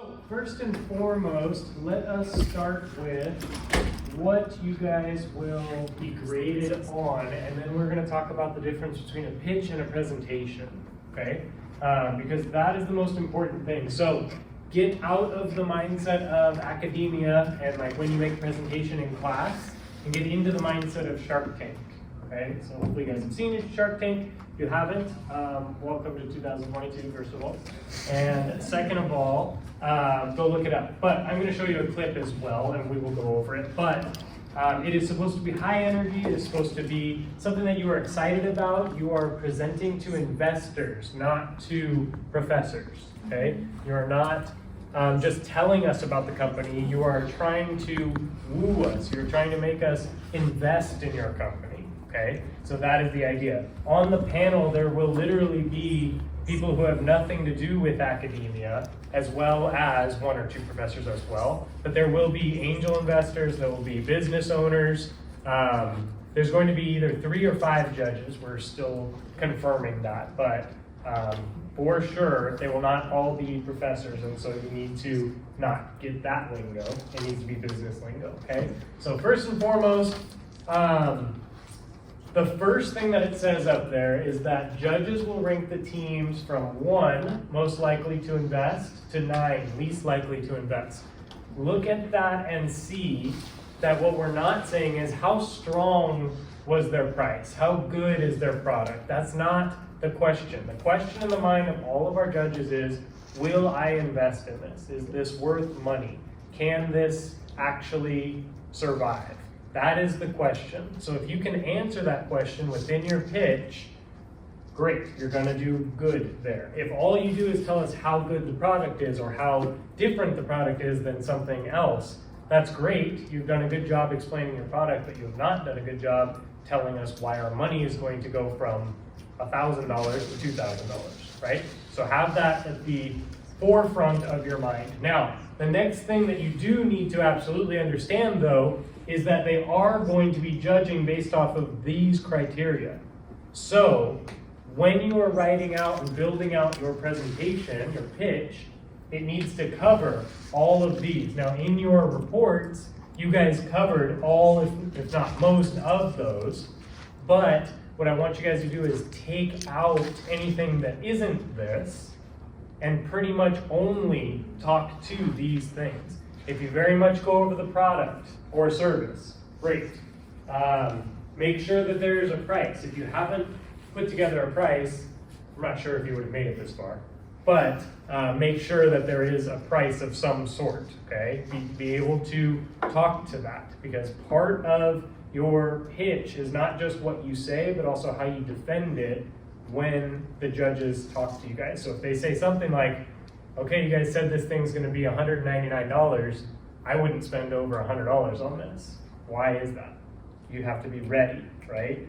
So first and foremost, let us start with what you guys will be graded on, and then we're going to talk about the difference between a pitch and a presentation, okay? Because that is the most important thing. So get out of the mindset of academia and like when you make a presentation in class, and get into the mindset of Shark Tank, okay? So hopefully you guys have seen Shark Tank. If you haven't, welcome to 2022, first of all. And second of all, go look it up. But I'm going to show you a clip as well, and we will go over it. But it is supposed to be high energy. It is supposed to be something that you are excited about. You are presenting to investors, not to professors, okay? You are not just telling us about the company. You are trying to woo us. You're trying to make us invest in your company. Okay, so that is the idea. On the panel, there will literally be people who have nothing to do with academia, as well as one or two professors as well. But there will be angel investors, there will be business owners. There's going to be either 3 or 5 judges. We're still confirming that, but for sure, they will not all be professors, and so you need to not get that lingo. It needs to be business lingo, okay? So first and foremost, the first thing that it says up there is that judges will rank the teams from 1, most likely to invest, to 9, least likely to invest. Look at that and see that what we're not saying is how strong was their price, how good is their product. That's not the question. The question in the mind of all of our judges is, will I invest in this? Is this worth money? Can this actually survive? That is the question. So if you can answer that question within your pitch, great, you're gonna do good there. If all you do is tell us how good the product is or how different the product is than something else, that's great. You've done a good job explaining your product, but you have not done a good job telling us why our money is going to go from $1,000 to $2,000, right? So have that at the forefront of your mind. Now, the next thing that you do need to absolutely understand, though, is that they are going to be judging based off of these criteria. So when you are writing out and building out your presentation, your pitch, it needs to cover all of these. Now in your reports, you guys covered all, if not most of those, but what I want you guys to do is take out anything that isn't this and pretty much only talk to these things. If you very much go over the product or service, great. Make sure that there's a price. If you haven't put together a price, I'm not sure if you would have made it this far, but make sure that there is a price of some sort, okay? Be able to talk to that, because part of your pitch is not just what you say, but also how you defend it when the judges talk to you guys. So if they say something like, okay, you guys said this thing's gonna be $199, I wouldn't spend over $100 on this. Why is that? You have to be ready, right?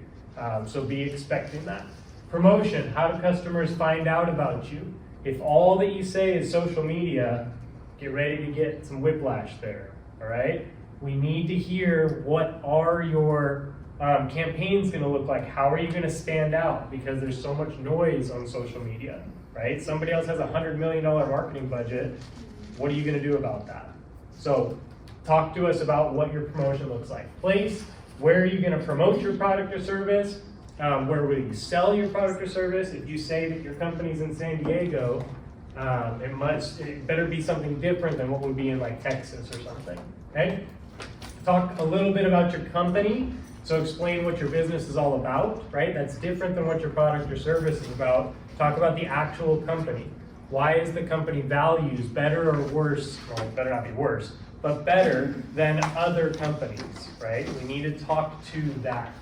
So be expecting that. Promotion, how do customers find out about you? If all that you say is social media, get ready to get some whiplash there, all right? We need to hear what are your campaigns gonna look like? How are you gonna stand out? Because there's so much noise on social media, right? Somebody else has a $100 million marketing budget. What are you gonna do about that? So talk to us about what your promotion looks like. Place, where are you gonna promote your product or service? Where will you sell your product or service? If you say that your company's in San Diego, it better be something different than what would be in like Texas or something, okay? Talk a little bit about your company. So explain what your business is all about, right? That's different than what your product or service is about. Talk about the actual company. Why is the company values better or worse? Well, it better not be worse, but better than other companies, right? We need to talk to that.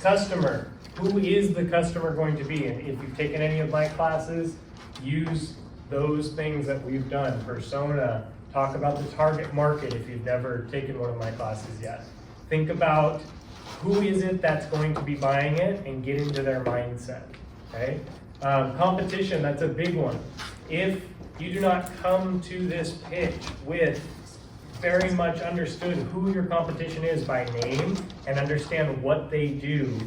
Customer, who is the customer going to be? And if you've taken any of my classes, use those things that we've done. Persona, talk about the target market if you've never taken one of my classes yet. Think about who is it that's going to be buying it and get into their mindset, okay? Competition, that's a big one. If you do not come to this pitch with very much understood who your competition is by name and understand what they do,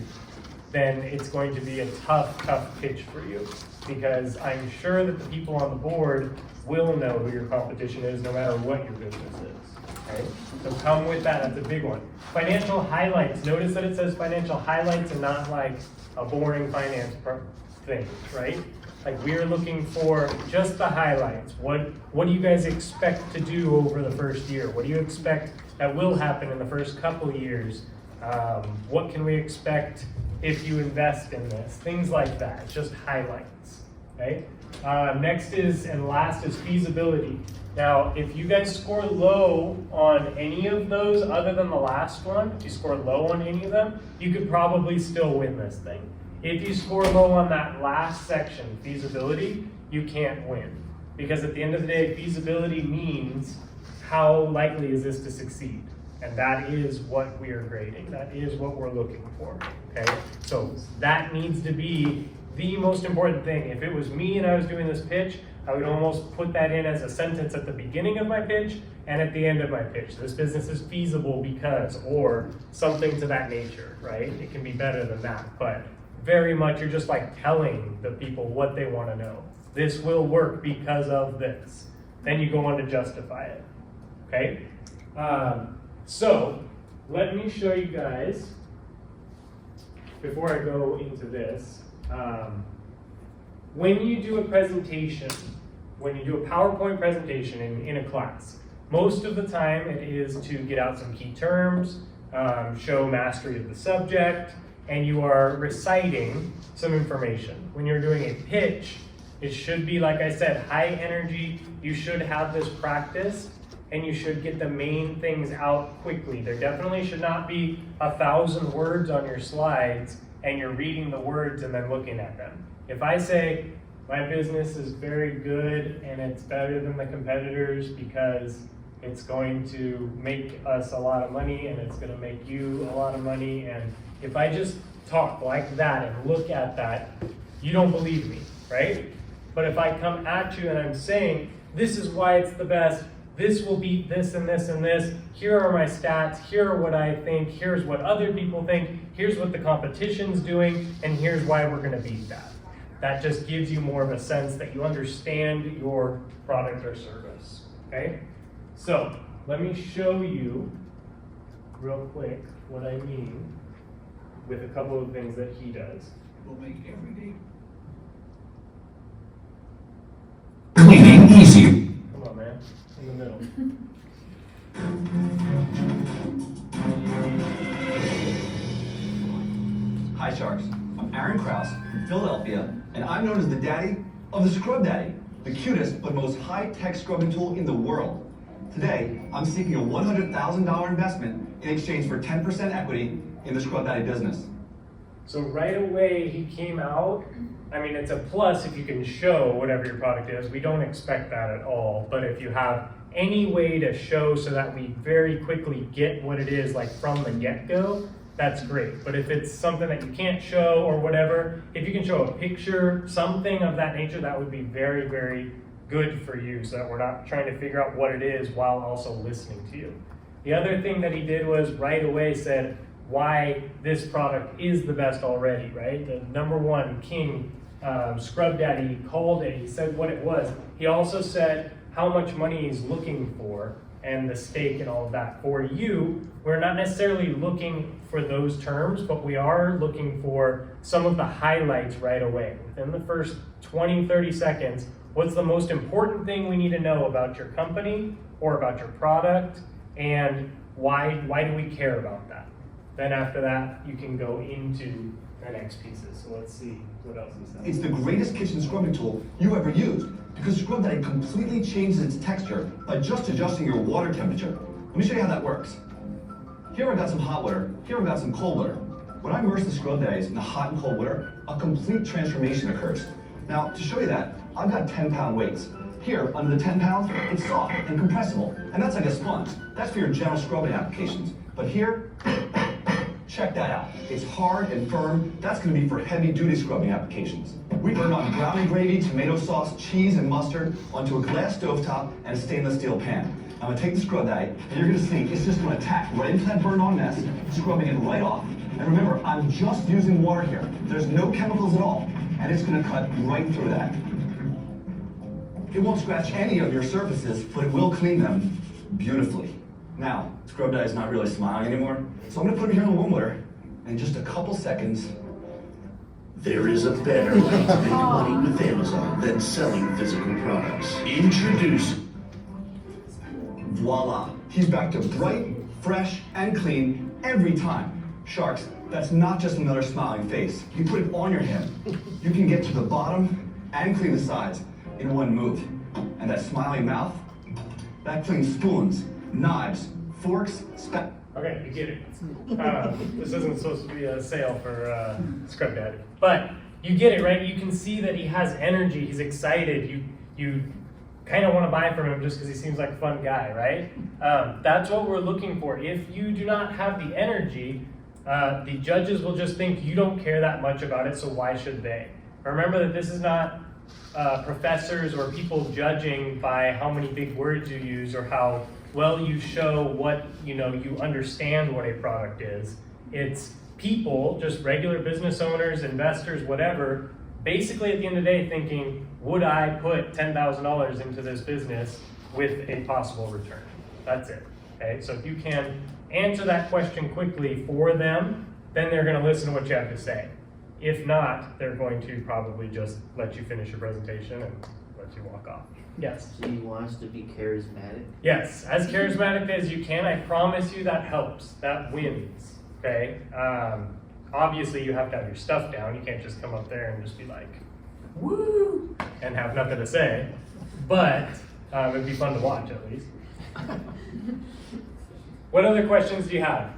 then it's going to be a tough pitch for you. because I'm sure that the people on the board will know who your competition is no matter what your business is, okay? So come with that, that's a big one. Financial highlights, notice that it says financial highlights and not like a boring finance thing, right? Like we are looking for just the highlights. What do you guys expect to do over the first year? What do you expect that will happen in the first couple of years? What can we expect if you invest in this? Things like that, it's just highlights, okay? Next is, and last is feasibility. Now, if you guys score low on any of those other than the last one, if you score low on any of them, you could probably still win this thing. If you score low on that last section, feasibility, you can't win. Because at the end of the day, feasibility means how likely is this to succeed? And that is what we are grading. That is what we're looking for, okay? So that needs to be the most important thing. If it was me and I was doing this pitch, I would almost put that in as a sentence at the beginning of my pitch and at the end of my pitch. This business is feasible because, or something to that nature, right? It can be better than that, but very much you're just like telling the people what they want to know. This will work because of this. Then you go on to justify it, okay? So let me show you guys, before I go into this, when you do a presentation, when you do a PowerPoint presentation in a class, most of the time it is to get out some key terms, show mastery of the subject, and you are reciting some information. When you're doing a pitch, it should be, like I said, high energy. You should have this practiced, and you should get the main things out quickly. There definitely should not be 1,000 words on your slides, and you're reading the words and then looking at them. If I say, my business is very good and it's better than the competitors because it's going to make us a lot of money and it's gonna make you a lot of money, and if I just talk like that and look at that, you don't believe me, right? But if I come at you and I'm saying, this is why it's the best, this will beat this and this and this, here are my stats, here are what I think, here's what other people think, here's what the competition's doing, and here's why we're gonna beat that. That just gives you more of a sense that you understand your product or service, okay? So, let me show you real quick what I mean with a couple of things that he does. We'll make every day cleaning easy. Come on, man, in the middle. Hi Sharks, I'm Aaron Krause from Philadelphia, and I'm known as the daddy of the Scrub Daddy, the cutest but most high-tech scrubbing tool in the world. Today, I'm seeking a $100,000 investment in exchange for 10% equity in the Scrub Daddy business. So right away he came out, I mean it's a plus if you can show whatever your product is, we don't expect that at all, but if you have any way to show so that we very quickly get what it is like from the get-go, that's great. But if it's something that you can't show or whatever, if you can show a picture, something of that nature, that would be very, very good for you so that we're not trying to figure out what it is while also listening to you. The other thing that he did was right away said why this product is the best already, right? The number one king Scrub Daddy called it, he said what it was. He also said how much money he's looking for and the stake and all of that. For you, we're not necessarily looking for those terms, but we are looking for some of the highlights right away. Within the first 20, 30 seconds, what's the most important thing we need to know about your company or about your product, and why do we care about that? Then after that, you can go into the next pieces. So let's see what else he says. It's the greatest kitchen scrubbing tool you ever used, because Scrub Daddy completely changes its texture by just adjusting your water temperature. Let me show you how that works. Here I've got some hot water, here I've got some cold water. When I immerse the Scrub Daddies in the hot and cold water, a complete transformation occurs. Now, to show you that, I've got 10-pound weights. Here, under the 10 pounds, it's soft and compressible, and that's like a sponge. That's for your general scrubbing applications. But here, check that out. It's hard and firm. That's gonna be for heavy-duty scrubbing applications. We burn on brownie gravy, tomato sauce, cheese, and mustard onto a glass stovetop and a stainless steel pan. I'm gonna take the Scrub Daddy, and you're gonna see it's just gonna attack right into that burn-on mess, scrubbing it right off. And remember, I'm just using water here. There's no chemicals at all. and it's gonna cut right through that. It won't scratch any of your surfaces, but it will clean them beautifully. Now, Scrub Daddy's not really smiling anymore, so I'm gonna put him here in the warm water, and in just a couple seconds, There is a better way to make money with Amazon than selling physical products. Introduce voila, he's back to bright, fresh, and clean every time. Sharks, that's not just another smiling face. You put it on your hand. You can get to the bottom and clean the sides in one move. And that smiling mouth, that cleans spoons, knives, forks, Okay, you get it. This isn't supposed to be a sale for Scrub Daddy, but you get it, right? You can see that he has energy. He's excited. You kind of want to buy from him just because he seems like a fun guy, right? That's what we're looking for. If you do not have the energy, the judges will just think you don't care that much about it, so why should they? Remember that this is not professors or people judging by how many big words you use or how well you show what, you understand what a product is. It's people, just regular business owners, investors, whatever, basically at the end of the day thinking, would I put $10,000 into this business with a possible return? That's it, okay? So if you can answer that question quickly for them, then they're gonna listen to what you have to say. If not, they're going to probably just let you finish your presentation and let you walk off. Yes? So you want us to be charismatic? Yes, as charismatic as you can. I promise you that helps, that wins, okay? Obviously you have to have your stuff down. You can't just come up there and just be like, woo, and have nothing to say. But it'd be fun to watch at least. What other questions do you have?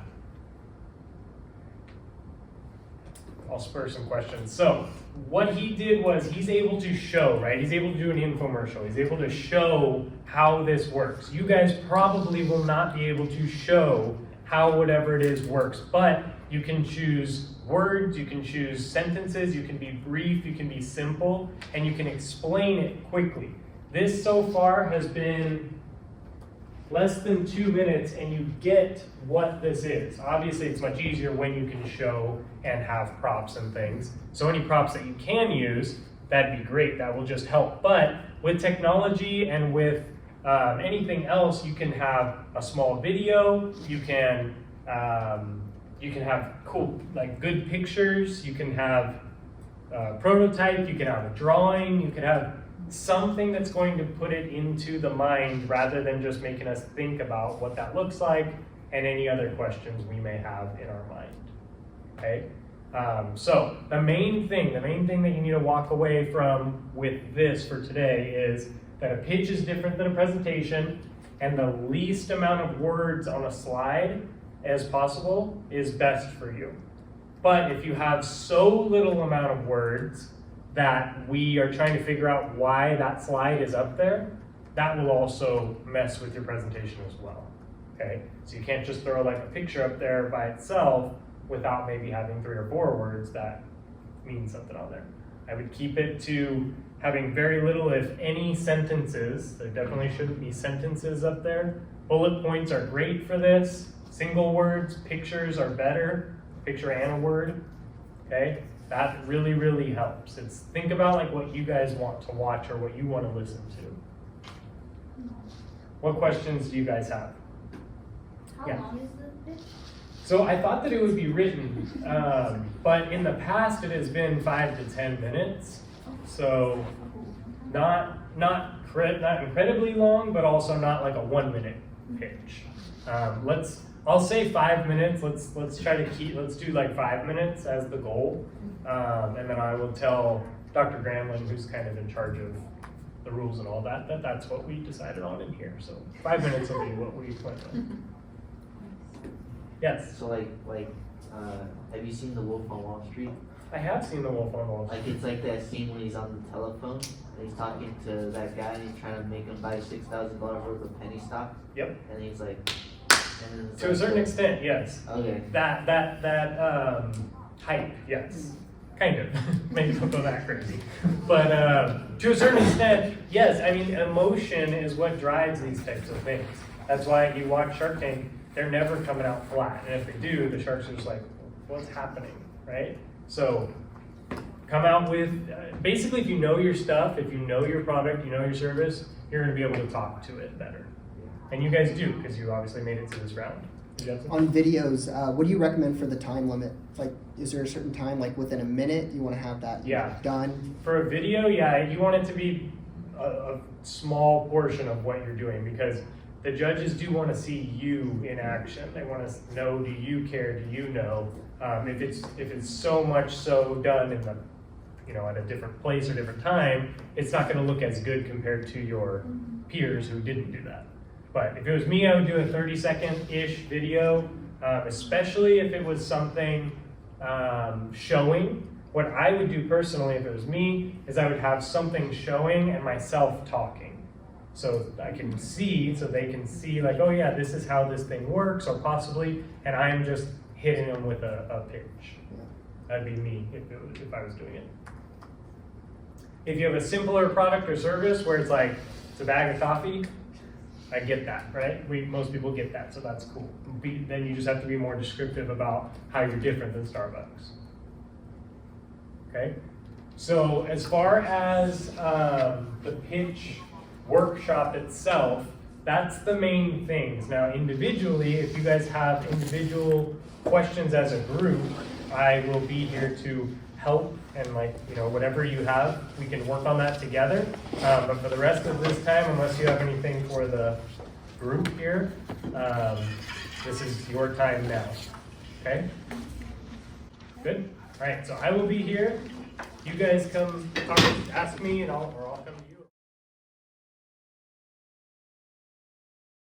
I'll spur some questions. So what he did was he's able to show, right? He's able to do an infomercial. He's able to show how this works. You guys probably will not be able to show how whatever it is works, but you can choose words, you can choose sentences, you can be brief, you can be simple, and you can explain it quickly. This so far has been less than 2 minutes and you get what this is. Obviously it's much easier when you can show and have props and things. So any props that you can use, that'd be great, that will just help. But with technology and with anything else, you can have a small video, you can have cool, like good pictures, you can have a prototype, you can have a drawing, you can have something that's going to put it into the mind rather than just making us think about what that looks like and any other questions we may have in our mind, okay? So the main thing that you need to walk away from with this for today is that a pitch is different than a presentation and the least amount of words on a slide as possible is best for you. But if you have so little amount of words that we are trying to figure out why that slide is up there, that will also mess with your presentation as well, okay? So you can't just throw like a picture up there by itself without maybe having 3 or 4 words that mean something on there. I would keep it to having very little, if any, sentences. There definitely shouldn't be sentences up there. Bullet points are great for this. Single words, pictures are better, picture and a word, okay? That really, really helps. Think about like what you guys want to watch or what you want to listen to. What questions do you guys have? How long is the pitch? So I thought that it would be written, but in the past it has been 5 to 10 minutes. So not incredibly long, but also not like a 1 minute pitch. I'll say 5 minutes. Let's try to let's do like 5 minutes as the goal. And then I will tell Dr. Gramlin, who's kind of in charge of the rules and all that, that's what we decided on in here. So 5 minutes will be what we went with. Yes? So have you seen The Wolf on Wall Street? I have seen The Wolf on Wall Street. Like it's like that scene when he's on the telephone and he's talking to that guy and he's trying to make him buy $6,000 worth of penny stock. Yep. And he's like, To a certain extent, yes. Okay. That hype, yes. Kind of. Maybe don't go that crazy. But to a certain extent, yes. I mean, emotion is what drives these types of things. That's why you watch Shark Tank, they're never coming out flat. And if they do, the sharks are just like, what's happening, right? So come out with, basically if you know your stuff, if you know your product, you know your service, you're gonna be able to talk to it better. And you guys do, because you obviously made it to this round. Did you have something? On videos, what do you recommend for the time limit? Like, is there a certain time, like within a minute, you want to have that Yeah. done? For a video, yeah, you want it to be a small portion of what you're doing, because the judges do want to see you in action. They want to know, do you care? Do you know? If it's so much so done in the, at a different place or different time, it's not going to look as good compared to your peers who didn't do that. But if it was me, I would do a 30-second-ish video, especially if it was something showing. What I would do personally, if it was me, is I would have something showing and myself talking. So I can see, so they can see like, oh yeah, this is how this thing works, or possibly, and I'm just hitting them with a pitch. That'd be me if I was doing it. If you have a simpler product or service where it's like, it's a bag of coffee, I get that, right? Most people get that, so that's cool. Then you just have to be more descriptive about how you're different than Starbucks. Okay? So as far as the pitch workshop itself, that's the main things. Now individually, if you guys have individual questions as a group, I will be here to help, and whatever you have, we can work on that together. But for the rest of this time, unless you have anything for the group here, this is your time now. Okay? Good? All right, so I will be here. You guys come talk, ask me, or I'll come to you.